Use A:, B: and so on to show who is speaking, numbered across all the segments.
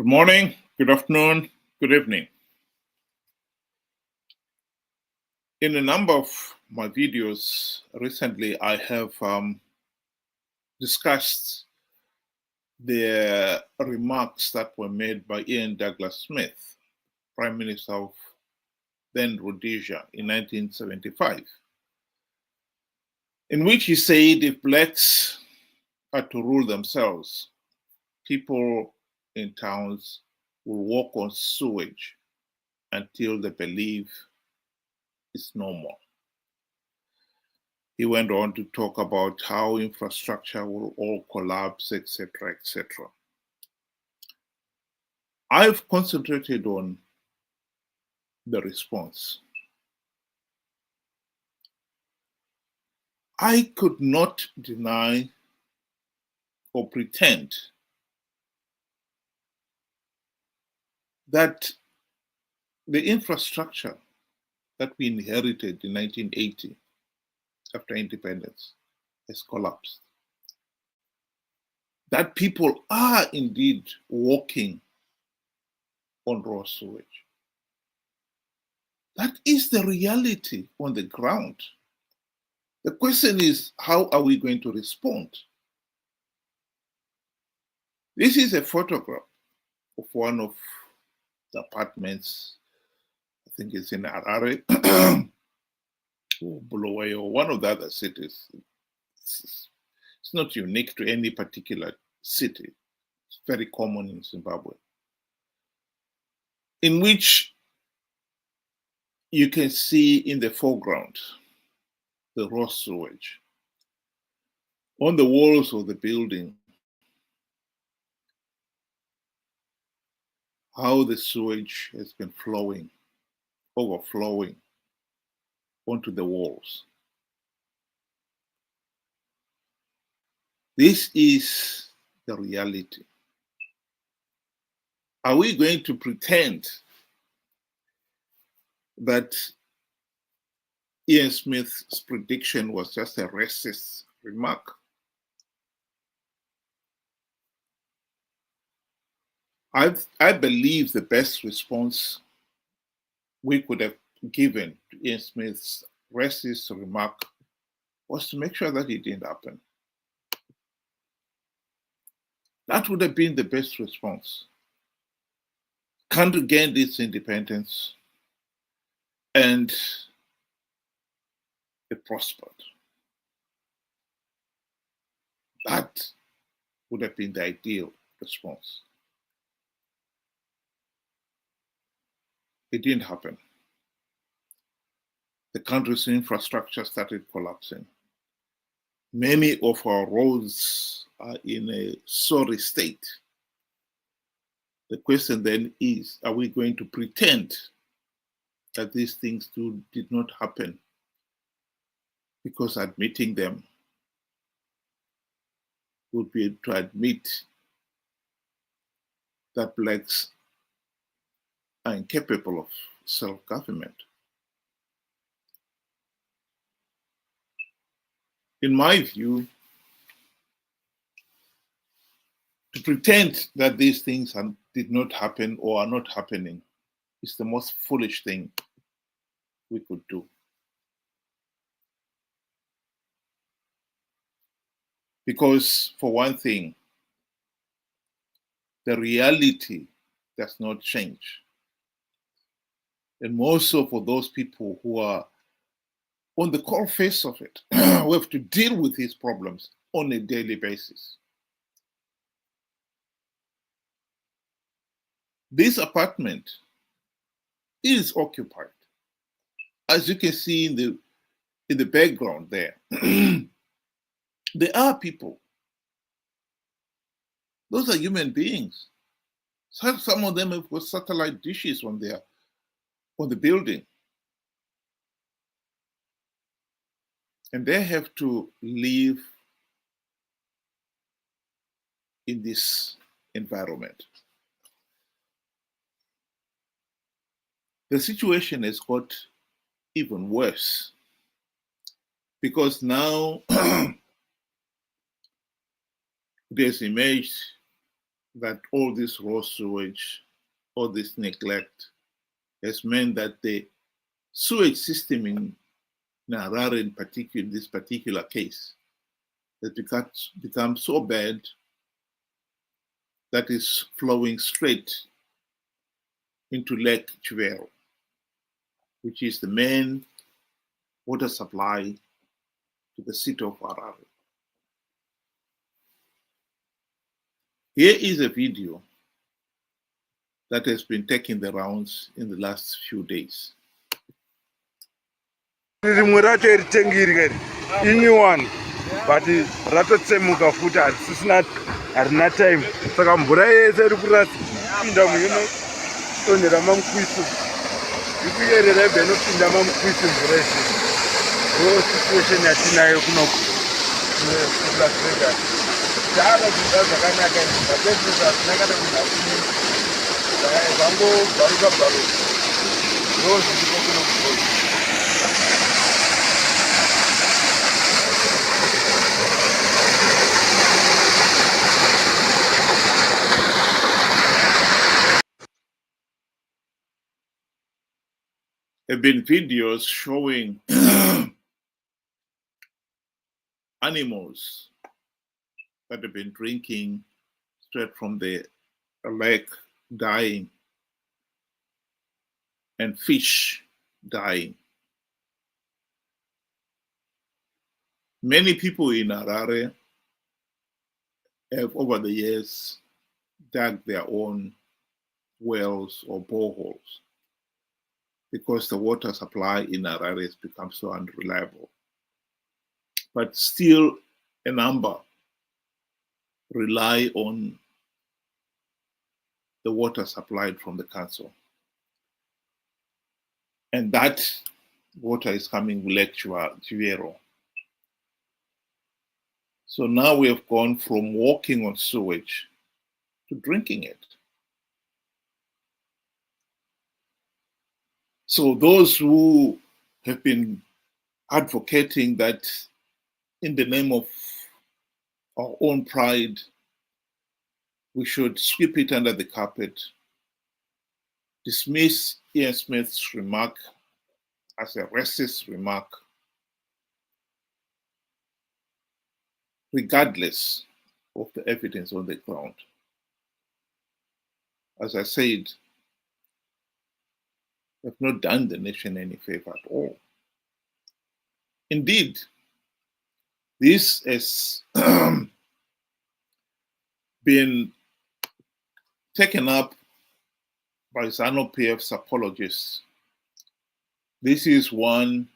A: morning, good afternoon, good evening. In a number of my videos recently, I have discussed the remarks that were made by Ian Douglas Smith, Prime Minister of then Rhodesia in 1975, in which he said if blacks are to rule themselves, people in towns will walk on sewage until they believe it's normal. He went on to talk about how infrastructure will all collapse, etc., etc. I've concentrated on the response. I could not deny or pretend that the infrastructure that we inherited in 1980 after independence has collapsed. That people are indeed walking on raw sewage. That is the reality on the ground. The question is, how are we going to respond? This is a photograph of one of the apartments, I think it's in Harare or Bulawayo or one of the other cities. It's not unique to any particular city. It's very common in Zimbabwe, in which you can see in the foreground the raw sewage. On the walls of the building, how the sewage has been flowing, overflowing onto the walls. This is the reality. Are we going to pretend that Ian Smith's prediction was just a racist remark? I believe the best response we could have given to Ian Smith's racist remark was to make sure that it didn't happen. That would have been the best response. Country gained its independence and it prospered. That would have been the ideal response. It didn't happen. The country's infrastructure started collapsing. Many of our roads are in a sorry state. The question then is, are we going to pretend that these things did not happen? Because admitting them would be to admit that blacks are incapable of self-government. In my view, to pretend that these things did not happen or are not happening is the most foolish thing we could do. Because, for one thing, the reality does not change. And more so for those people who are on the core face of it, who have to deal with these problems on a daily basis. This apartment is occupied. As you can see in the background there, there are people. Those are human beings. Some of them have got satellite dishes on the building. And they have to live in this environment. The situation has got even worse because now there's emerged that all this raw sewage, all this neglect has meant that the sewage system in Harare, in this particular case, has become so bad that is flowing straight into Lake Chivero, which is the main water supply to the city of Harare. Here is a video that has been taking the rounds in the last few days.
B: rimwe racho iritengi iri kari inyuwani but ratotsemuka futi harina time saka mvura yese iri kurapinda muinodonhera mamukwisi ikuyerera ibva inopinda mamukwisi mvura yese ndo situation yatinayo kunoku Las Vegas tava kuita zvakanaka vapepuza hasina kana munhu akuni zvangobvaruka bvaruka ndo zviriko kunoku.
A: There have been videos showing animals that have been drinking straight from the lake dying and fish dying. Many people in Harare have over the years dug their own wells or boreholes because the water supply in Harare has become so unreliable. But still a number rely on the water supplied from the council. And that water is coming from Lake Chivero. So now we have gone from walking on sewage to drinking it. So those who have been advocating that in the name of our own pride, we should sweep it under the carpet, dismiss Ian Smith's remark as a racist remark, regardless of the evidence on the ground. As I said, have not done the nation any favor at all. Indeed, this has been taken up by ZANU-PF's apologists. This is one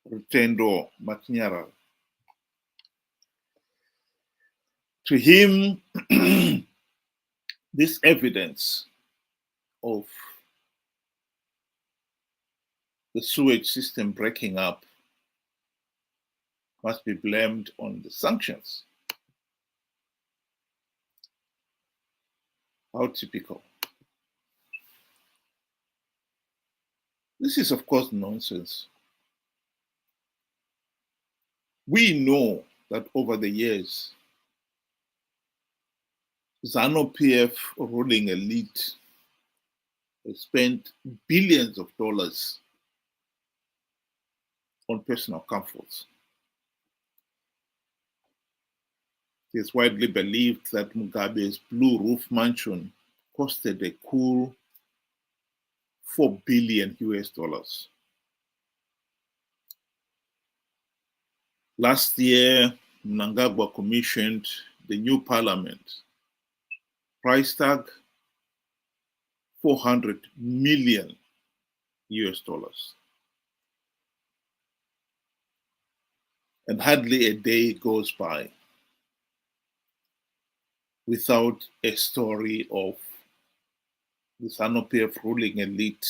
A: Rutendo Matinyara. To him, this evidence of the sewage system breaking up must be blamed on the sanctions. How typical. This is, of course, nonsense. We know that over the years, ZANU-PF ruling elite has spent billions of dollars on personal comforts. It is widely believed that Mugabe's blue roof mansion costed a cool $4 billion US. Last year, Mnangagwa commissioned the new parliament. Price tag, $400 million US. And hardly a day goes by without a story of the ZANU-PF ruling elite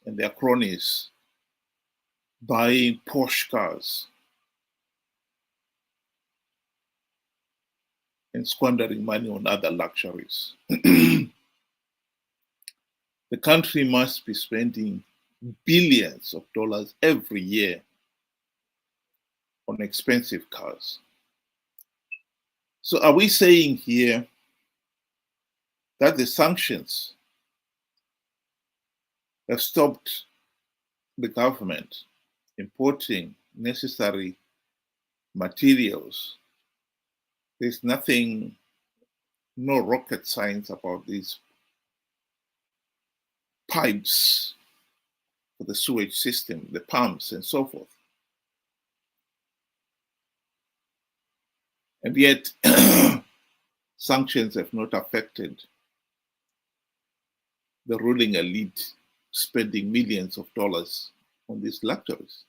A: and their cronies buying Porsche cars and squandering money on other luxuries. The country must be spending billions of dollars every year on expensive cars. So are we saying here that the sanctions have stopped the government importing necessary materials. There's nothing, no rocket science about these pipes for the sewage system, the pumps, and so forth. And yet, sanctions have not affected the ruling elite spending millions of dollars on these luxuries.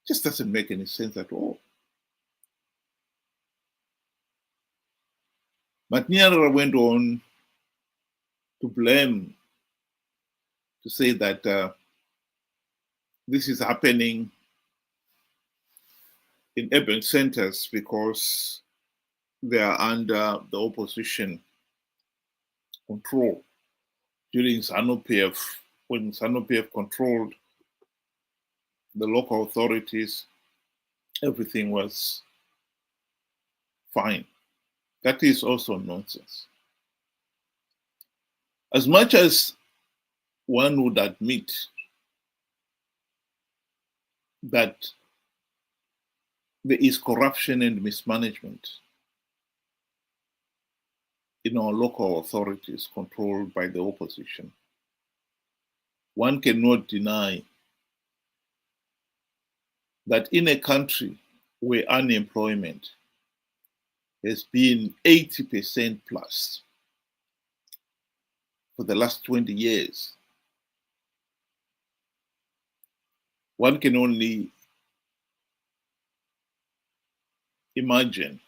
A: Just doesn't make any sense at all. But Nyarara went on to blame, to say that this is happening in urban centers because they are under the opposition control. During ZANU-PF, when ZANU-PF controlled the local authorities, everything was fine. That is also nonsense. As much as one would admit that there is corruption and mismanagement in our local authorities controlled by the opposition, one cannot deny that in a country where unemployment has been 80% plus for the last 20 years, one can only imagine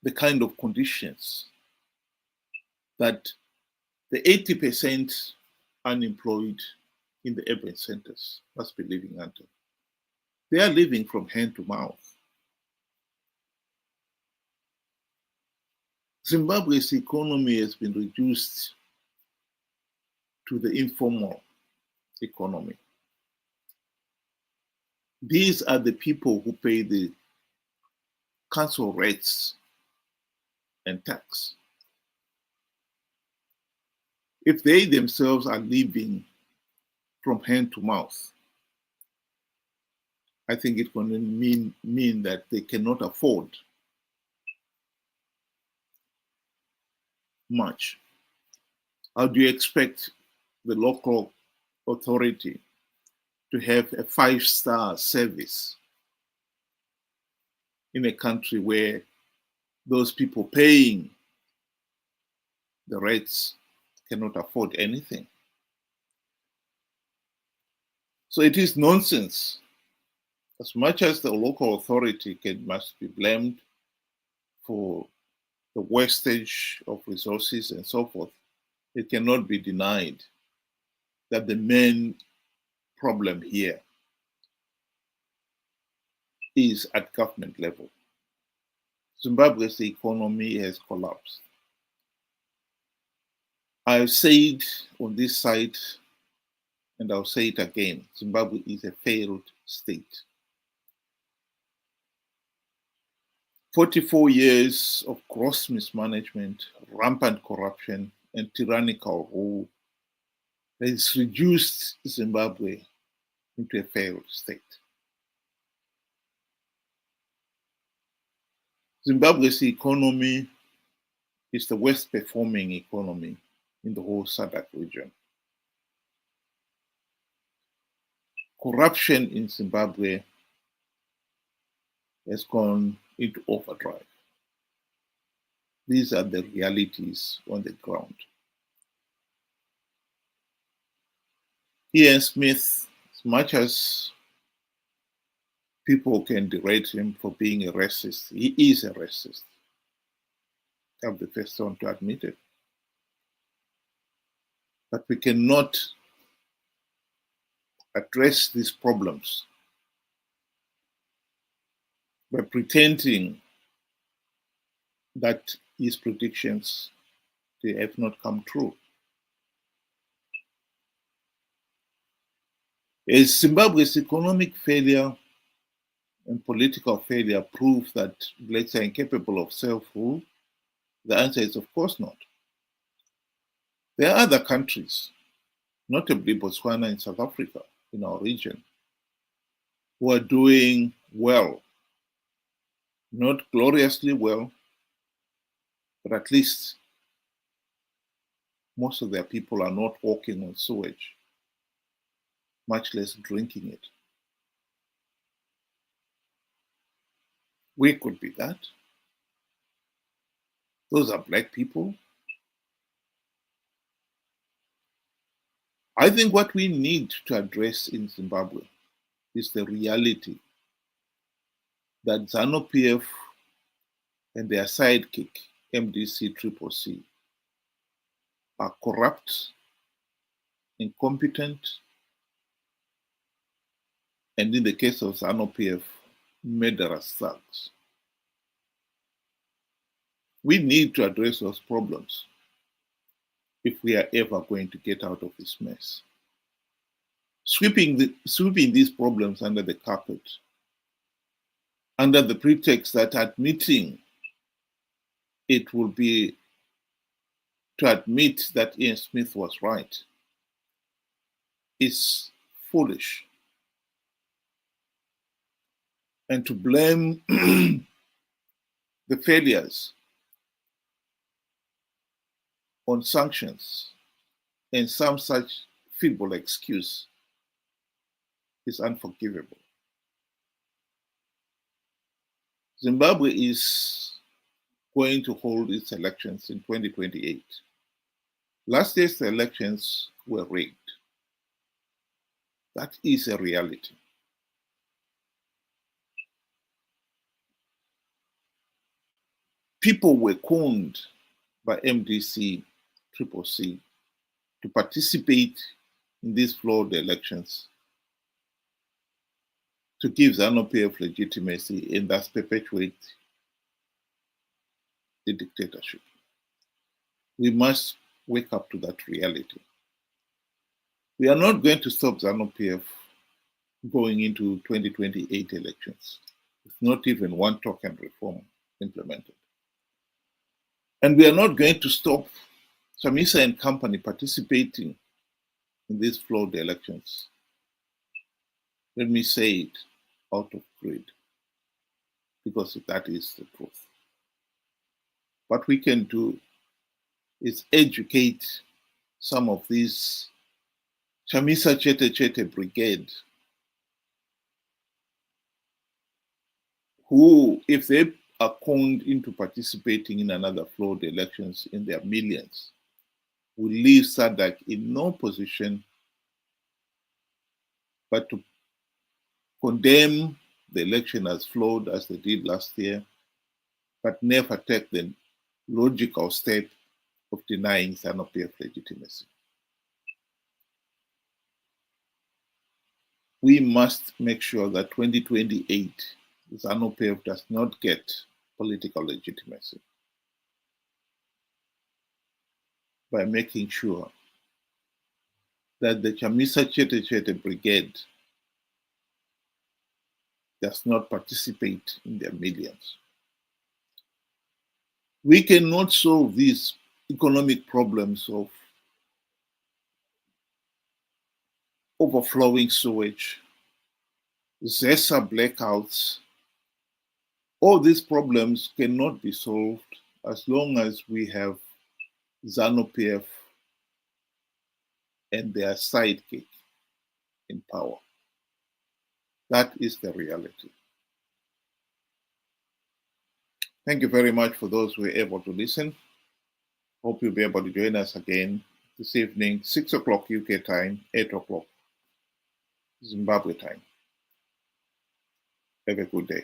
A: the kind of conditions that the 80% unemployed in the urban centers must be living under. They are living from hand to mouth. Zimbabwe's economy has been reduced to the informal economy. These are the people who pay the council rates and tax. If they themselves are living from hand to mouth, I think it's going to mean that they cannot afford much. How do you expect the local authority to have a 5-star service in a country where those people paying the rates cannot afford anything? So it is nonsense. As much as the local authority must be blamed for the wastage of resources and so forth, it cannot be denied that the main problem here is at government level. Zimbabwe's economy has collapsed. I've said on this side, and I'll say it again, Zimbabwe is a failed state. 44 years of gross mismanagement, rampant corruption, and tyrannical rule has reduced Zimbabwe into a failed state. Zimbabwe's economy is the worst performing economy in the whole SADC region. Corruption in Zimbabwe has gone into overdrive. These are the realities on the ground. Ian Smith, as much as people can deride him for being a racist, he is a racist. I'm the first one to admit it. But we cannot address these problems by pretending that his predictions, they have not come true. As Zimbabwe's economic failure and political failure prove that blacks are incapable of self-rule, The answer is, of course not. There are other countries, notably Botswana and South Africa in our region, who are doing well. Not gloriously well, but at least most of their people are not walking on sewage, much less drinking it. We could be that. Those are black people. I think what we need to address in Zimbabwe is the reality that ZANU-PF and their sidekick, MDC-CCC, are corrupt, incompetent, and in the case of ZANU-PF, murderous thugs. We need to address those problems if we are ever going to get out of this mess. Sweeping these problems under the carpet, under the pretext that admitting it will be to admit that Ian Smith was right, is foolish. And to blame the failures on sanctions and some such feeble excuse is unforgivable. Zimbabwe is going to hold its elections in 2028. Last year's elections were rigged. That is a reality. People were conned by MDC-CCC to participate in these flawed elections to give ZANU-PF legitimacy and thus perpetuate the dictatorship. We must wake up to that reality. We are not going to stop ZANU-PF going into 2028 elections with not even one token reform implemented. And we are not going to stop Chamisa and company participating in these flawed elections. Let me say it out of greed, because that is the truth. What we can do is educate some of these Chamisa Chete brigade who, if they are conned into participating in another flawed elections in their millions, will leave SADC in no position but to condemn the election as flawed as they did last year, but never take the logical step of denying ZANU-PF legitimacy. We must make sure that 2028 ZANU-PF does not get political legitimacy by making sure that the Chamisa Chete brigade does not participate in their millions. We cannot solve these economic problems of overflowing sewage, ZESA blackouts. All these problems cannot be solved as long as we have ZANU-PF and their sidekick in power. That is the reality. Thank you very much for those who were able to listen. Hope you'll be able to join us again this evening, 6 o'clock UK time, 8 o'clock Zimbabwe time. Have a good day.